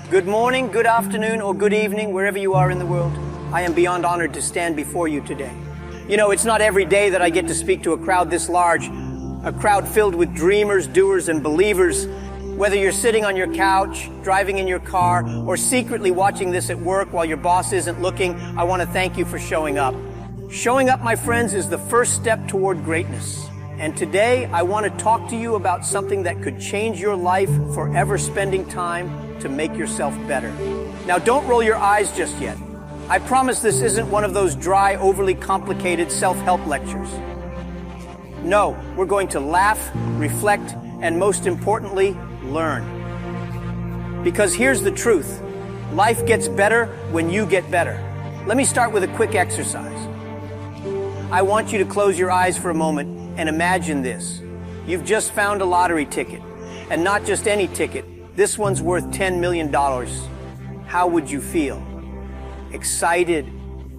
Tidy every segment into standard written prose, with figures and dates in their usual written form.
Good morning, good afternoon, or good evening, wherever you are in the world. I am beyond honored to stand before you today. You know, it's not every day that I get to speak to a crowd this large, a crowd filled with dreamers, doers, and believers. Whether you're sitting on your couch, driving in your car, or secretly watching this at work while your boss isn't looking, I want to thank you for showing up. Showing up, my friends, is the first step toward greatness. And today, I want to talk to you about something that could change your life, forever spending time to make yourself better. Now, don't roll your eyes just yet. I promise this isn't one of those dry, overly complicated self-help lectures. No, we're going to laugh, reflect, and most importantly, learn. Because here's the truth. Life gets better when you get better. Let me start with a quick exercise. I want you to close your eyes for a moment and imagine this. You've just found a lottery ticket, and not just any ticket. This one's worth $10 million. How would you feel? Excited?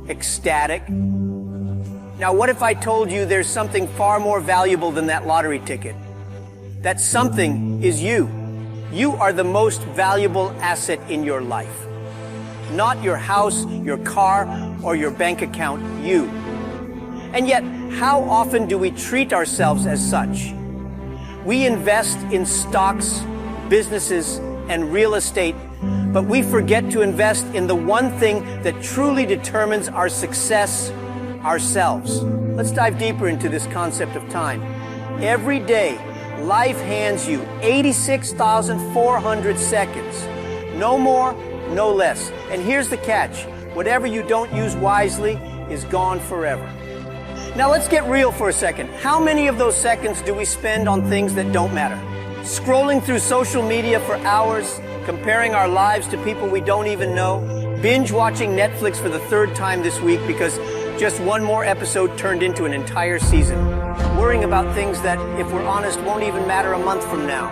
Ecstatic? Now, what if I told you there's something far more valuable than that lottery ticket? That something is you. You are the most valuable asset in your life. Not your house, your car, or your bank account, you. And yet, how often do we treat ourselves as such? We invest in stocks, businesses, and real estate, but we forget to invest in the one thing that truly determines our success, ourselves. Let's dive deeper into this concept of time. Every day, life hands you 86,400 seconds. No more, no less. And here's the catch. Whatever you don't use wisely is gone forever. Now let's get real for a second. How many of those seconds do we spend on things that don't matter? Scrolling through social media for hours, comparing our lives to people we don't even know, binge watching Netflix for the third time this week because just one more episode turned into an entire season, worrying about things that, if we're honest, won't even matter a month from now.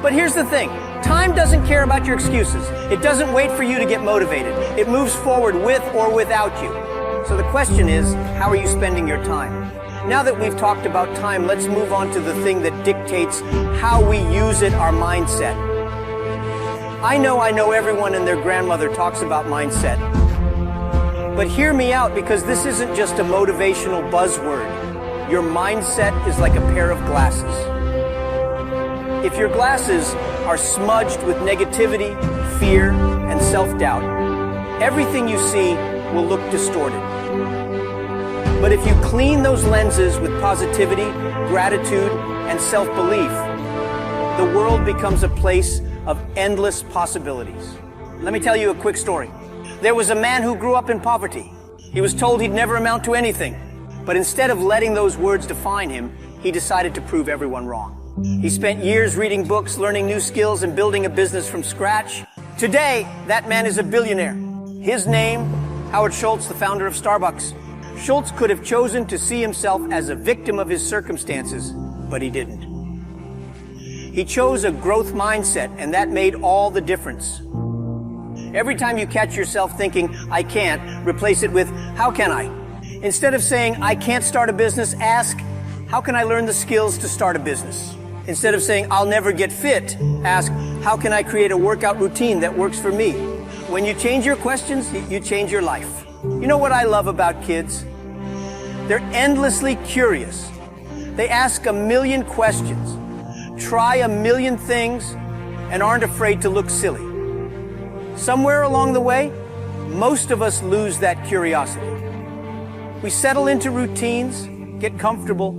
But here's the thing. Time doesn't care about your excuses. It doesn't wait for you to get motivated. It moves forward with or without you. So the question is, how are you spending your time? Now that we've talked about time, let's move on to the thing that dictates how we use it, our mindset. I know everyone and their grandmother talks about mindset. But hear me out, because this isn't just a motivational buzzword. Your mindset is like a pair of glasses. If your glasses are smudged with negativity, fear, and self-doubt, everything you see will look distorted. But if you clean those lenses with positivity, gratitude, and self-belief, the world becomes a place of endless possibilities. Let me tell you a quick story. There was a man who grew up in poverty. He was told he'd never amount to anything. But instead of letting those words define him, he decided to prove everyone wrong. He spent years reading books, learning new skills, and building a business from scratch. Today, that man is a billionaire. His name, Howard Schultz, the founder of Starbucks. Schultz could have chosen to see himself as a victim of his circumstances, but he didn't. He chose a growth mindset, and that made all the difference. Every time you catch yourself thinking, I can't, replace it with, how can I? Instead of saying, I can't start a business, ask, how can I learn the skills to start a business? Instead of saying, I'll never get fit, ask, how can I create a workout routine that works for me? When you change your questions, you change your life. You know what I love about kids? They're endlessly curious. They ask a million questions, try a million things, and aren't afraid to look silly. Somewhere along the way, most of us lose that curiosity. We settle into routines, get comfortable,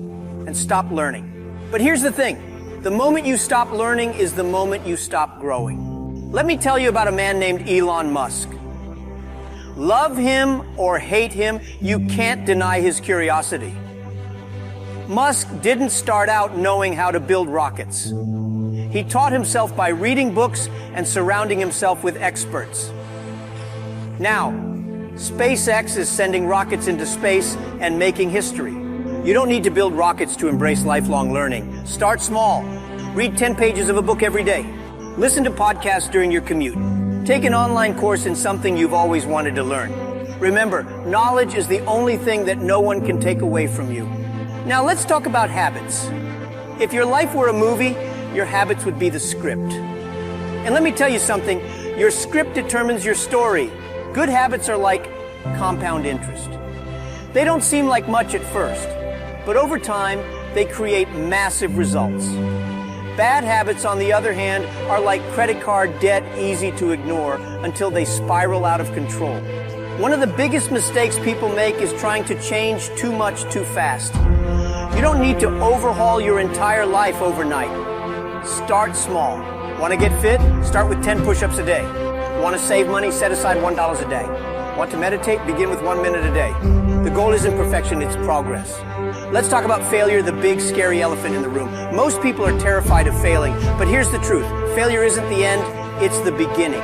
and stop learning. But here's the thing. The moment you stop learning is the moment you stop growing. Let me tell you about a man named Elon Musk. Love him or hate him, you can't deny his curiosity. Musk didn't start out knowing how to build rockets. He taught himself by reading books and surrounding himself with experts. Now, SpaceX is sending rockets into space and making history. You don't need to build rockets to embrace lifelong learning. Start small. Read 10 pages of a book every day. Listen to podcasts during your commute. Take an online course in something you've always wanted to learn. Remember, knowledge is the only thing that no one can take away from you. Now let's talk about habits. If your life were a movie, your habits would be the script. And let me tell you something, Your script determines your story. Good habits are like compound interest. They don't seem like much at first, but over time, they create massive results. Bad habits, on the other hand, are like credit card debt, easy to ignore until they spiral out of control. One of the biggest mistakes people make is trying to change too much too fast. You don't need to overhaul your entire life overnight. Start small. Want to get fit? Start with 10 push-ups a day. Want to save money? Set aside $1 a day. Want to meditate? Begin with 1 minute a day. The goal isn't perfection, it's progress. Let's talk about failure, the big scary elephant in the room. Most people are terrified of failing, but here's the truth. Failure isn't the end, it's the beginning.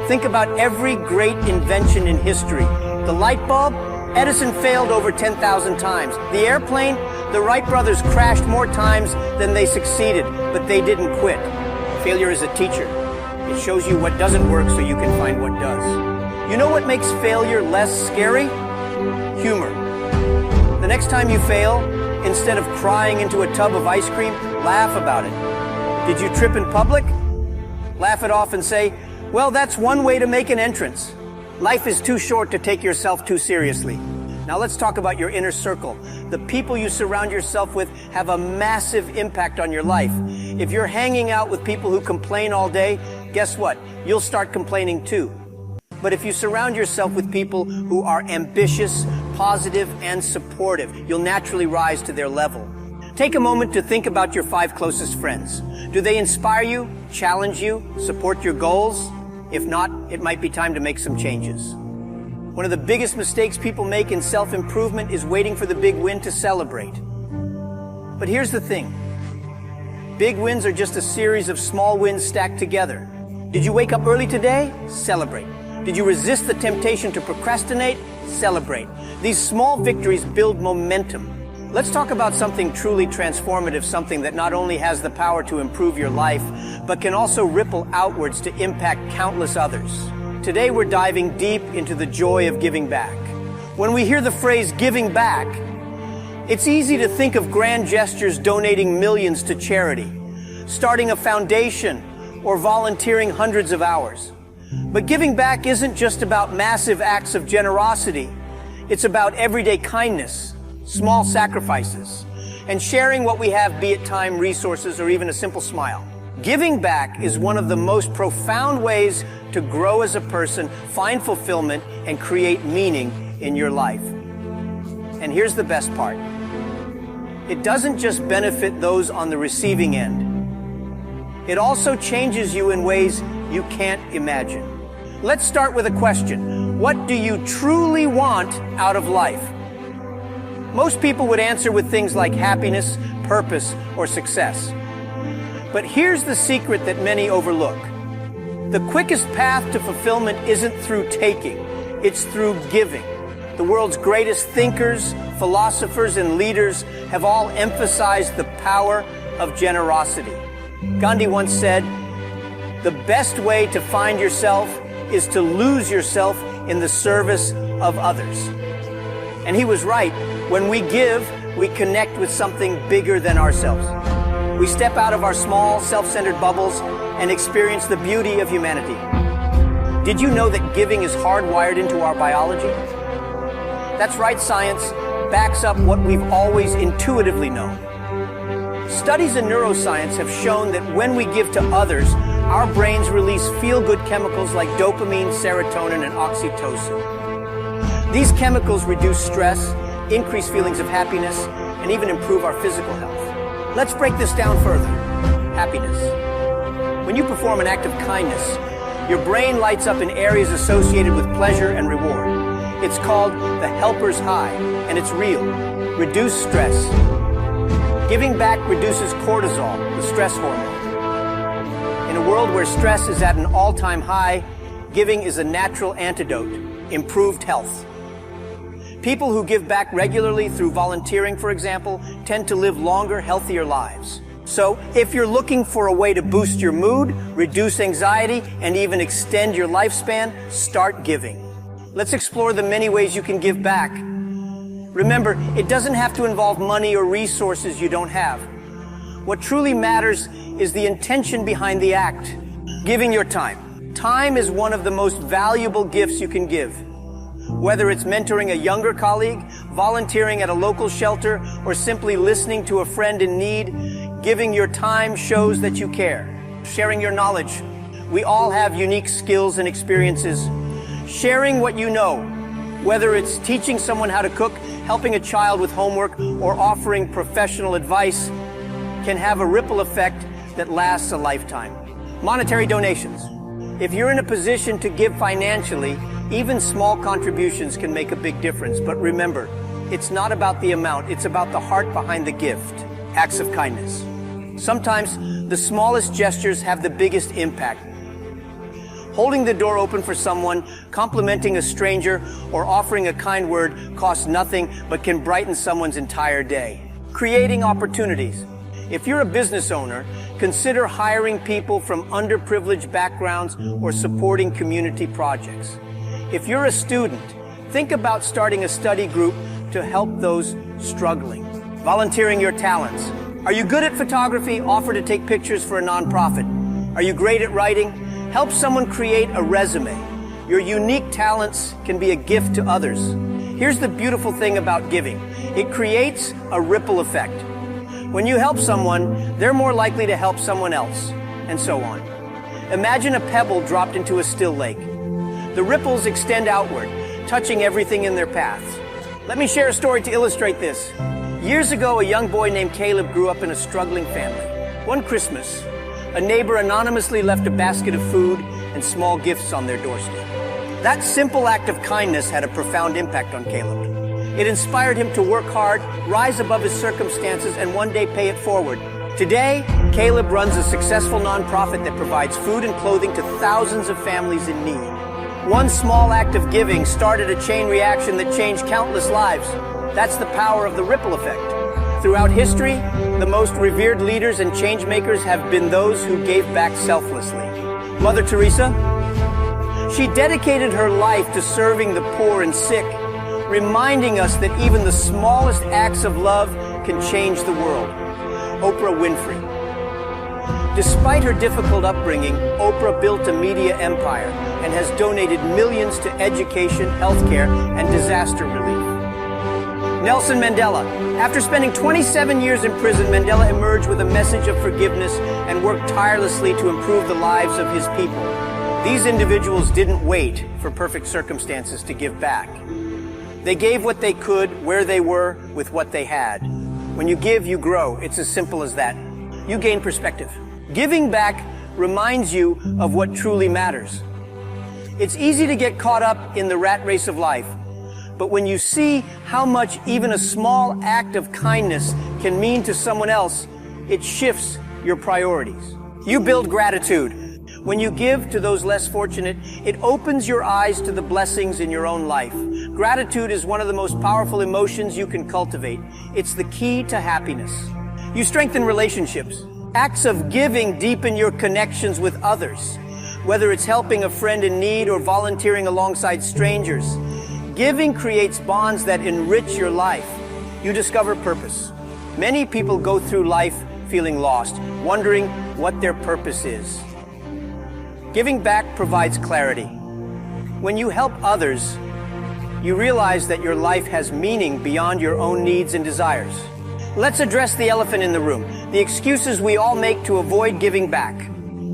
Think about every great invention in history. The light bulb? Edison failed over 10,000 times. The airplane? The Wright brothers crashed more times than they succeeded, but they didn't quit. Failure is a teacher. It shows you what doesn't work so you can find what does. You know what makes failure less scary? Humor. The next time you fail, instead of crying into a tub of ice cream, laugh about it. Did you trip in public? Laugh it off and say, well, that's one way to make an entrance. Life is too short to take yourself too seriously. Now let's talk about your inner circle. The people you surround yourself with have a massive impact on your life. If you're hanging out with people who complain all day, guess what? You'll start complaining too. But if you surround yourself with people who are ambitious, positive, and supportive, you'll naturally rise to their level. Take a moment to think about your 5 closest friends. Do they inspire you, challenge you, support your goals? If not, it might be time to make some changes. One of the biggest mistakes people make in self-improvement is waiting for the big win to celebrate. But here's the thing. Big wins are just a series of small wins stacked together. Did you wake up early today? Celebrate. Did you resist the temptation to procrastinate? Celebrate. These small victories build momentum. Let's talk about something truly transformative, something that not only has the power to improve your life, but can also ripple outwards to impact countless others. Today we're diving deep into the joy of giving back. When we hear the phrase giving back, it's easy to think of grand gestures, donating millions to charity, starting a foundation, or volunteering hundreds of hours. But giving back isn't just about massive acts of generosity. It's about everyday kindness, small sacrifices, and sharing what we have, be it time, resources, or even a simple smile. Giving back is one of the most profound ways to grow as a person, find fulfillment, and create meaning in your life. And here's the best part. It doesn't just benefit those on the receiving end. It also changes you in ways you can't imagine. Let's start with a question. What do you truly want out of life? Most people would answer with things like happiness, purpose, or success. But here's the secret that many overlook. The quickest path to fulfillment isn't through taking, it's through giving. The world's greatest thinkers, philosophers, and leaders have all emphasized the power of generosity. Gandhi once said, "The best way to find yourself is to lose yourself in the service of others." And he was right. When we give, we connect with something bigger than ourselves. We step out of our small, self-centered bubbles and experience the beauty of humanity. Did you know that giving is hardwired into our biology? That's right, science backs up what we've always intuitively known. Studies in neuroscience have shown that when we give to others, our brains release feel-good chemicals like dopamine, serotonin, and oxytocin. These chemicals reduce stress, increase feelings of happiness, and even improve our physical health. Let's break this down further. Happiness. When you perform an act of kindness, your brain lights up in areas associated with pleasure and reward. It's called the helper's high, and it's real. Reduce stress. Giving back reduces cortisol, the stress hormone. In a world where stress is at an all-time high, giving is a natural antidote, improved health. People who give back regularly through volunteering, for example, tend to live longer, healthier lives. So, if you're looking for a way to boost your mood, reduce anxiety, and even extend your lifespan, start giving. Let's explore the many ways you can give back. Remember, it doesn't have to involve money or resources you don't have. What truly matters is the intention behind the act. Giving your time. Time is one of the most valuable gifts you can give. Whether it's mentoring a younger colleague, volunteering at a local shelter, or simply listening to a friend in need, giving your time shows that you care. Sharing your knowledge. We all have unique skills and experiences. Sharing what you know, whether it's teaching someone how to cook, helping a child with homework, or offering professional advice, can have a ripple effect that lasts a lifetime. Monetary donations. If you're in a position to give financially, even small contributions can make a big difference. But remember, it's not about the amount, it's about the heart behind the gift. Acts of kindness. Sometimes the smallest gestures have the biggest impact. Holding the door open for someone, complimenting a stranger, or offering a kind word costs nothing but can brighten someone's entire day. Creating opportunities. If you're a business owner, consider hiring people from underprivileged backgrounds or supporting community projects. If you're a student, think about starting a study group to help those struggling. Volunteering your talents. Are you good at photography? Offer to take pictures for a nonprofit. Are you great at writing? Help someone create a resume. Your unique talents can be a gift to others. Here's the beautiful thing about giving. It creates a ripple effect. When you help someone, they're more likely to help someone else, and so on. Imagine a pebble dropped into a still lake. The ripples extend outward, touching everything in their paths. Let me share a story to illustrate this. Years ago, a young boy named Caleb grew up in a struggling family. One Christmas, a neighbor anonymously left a basket of food and small gifts on their doorstep. That simple act of kindness had a profound impact on Caleb. It inspired him to work hard, rise above his circumstances, and one day pay it forward. Today, Caleb runs a successful nonprofit that provides food and clothing to thousands of families in need. One small act of giving started a chain reaction that changed countless lives. That's the power of the ripple effect. Throughout history, the most revered leaders and change makers have been those who gave back selflessly. Mother Teresa, she dedicated her life to serving the poor and sick, reminding us that even the smallest acts of love can change the world. Oprah Winfrey. Despite her difficult upbringing, Oprah built a media empire and has donated millions to education, healthcare, and disaster relief. Nelson Mandela. After spending 27 years in prison, Mandela emerged with a message of forgiveness and worked tirelessly to improve the lives of his people. These individuals didn't wait for perfect circumstances to give back. They gave what they could, where they were, with what they had. When you give, you grow. It's as simple as that. You gain perspective. Giving back reminds you of what truly matters. It's easy to get caught up in the rat race of life, but when you see how much even a small act of kindness can mean to someone else, it shifts your priorities. You build gratitude. When you give to those less fortunate, it opens your eyes to the blessings in your own life. Gratitude is one of the most powerful emotions you can cultivate. It's the key to happiness. You strengthen relationships. Acts of giving deepen your connections with others. Whether it's helping a friend in need or volunteering alongside strangers, giving creates bonds that enrich your life. You discover purpose. Many people go through life feeling lost, wondering what their purpose is. Giving back provides clarity. When you help others, you realize that your life has meaning beyond your own needs and desires. Let's address the elephant in the room, the excuses we all make to avoid giving back.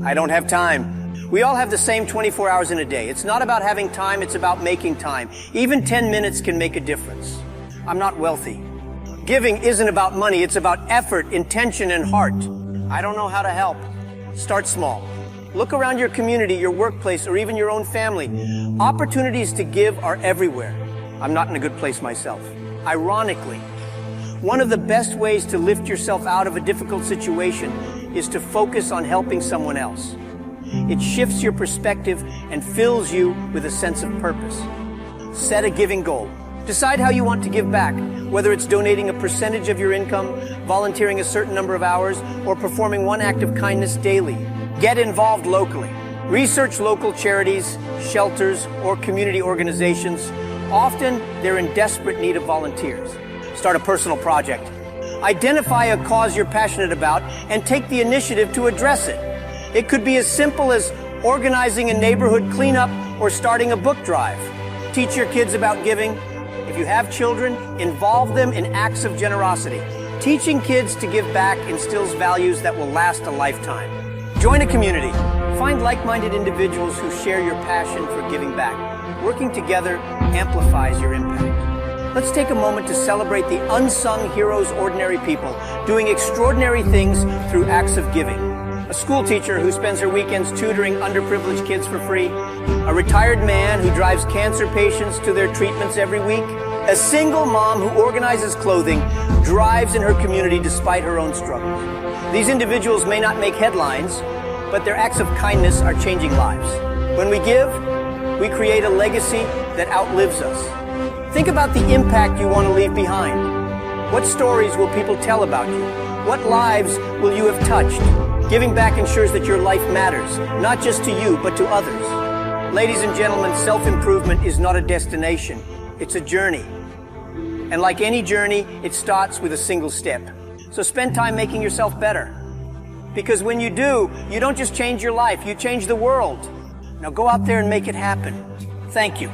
I don't have time. We all have the same 24 hours in a day. It's not about having time, it's about making time. Even 10 minutes can make a difference. I'm not wealthy. Giving isn't about money, it's about effort, intention, and heart. I don't know how to help. Start small. Look around your community, your workplace, or even your own family. Opportunities to give are everywhere. I'm not in a good place myself. Ironically, one of the best ways to lift yourself out of a difficult situation is to focus on helping someone else. It shifts your perspective and fills you with a sense of purpose. Set a giving goal. Decide how you want to give back, whether it's donating a percentage of your income, volunteering a certain number of hours, or performing one act of kindness daily. Get involved locally. Research local charities, shelters, or community organizations. Often, they're in desperate need of volunteers. Start a personal project. Identify a cause you're passionate about and take the initiative to address it. It could be as simple as organizing a neighborhood cleanup, or starting a book drive. Teach your kids about giving. If you have children, involve them in acts of generosity. Teaching kids to give back instills values that will last a lifetime. Join a community. Find like-minded individuals who share your passion for giving back. Working together amplifies your impact. Let's take a moment to celebrate the unsung heroes, ordinary people, doing extraordinary things through acts of giving. A school teacher who spends her weekends tutoring underprivileged kids for free. A retired man who drives cancer patients to their treatments every week. A single mom who organizes clothing, drives in her community despite her own struggles. These individuals may not make headlines, but their acts of kindness are changing lives. When we give, we create a legacy that outlives us. Think about the impact you want to leave behind. What stories will people tell about you? What lives will you have touched? Giving back ensures that your life matters, not just to you, but to others. Ladies and gentlemen, self-improvement is not a destination, it's a journey. And like any journey, it starts with a single step. So spend time making yourself better. Because when you do, you don't just change your life, you change the world. Now go out there and make it happen. Thank you.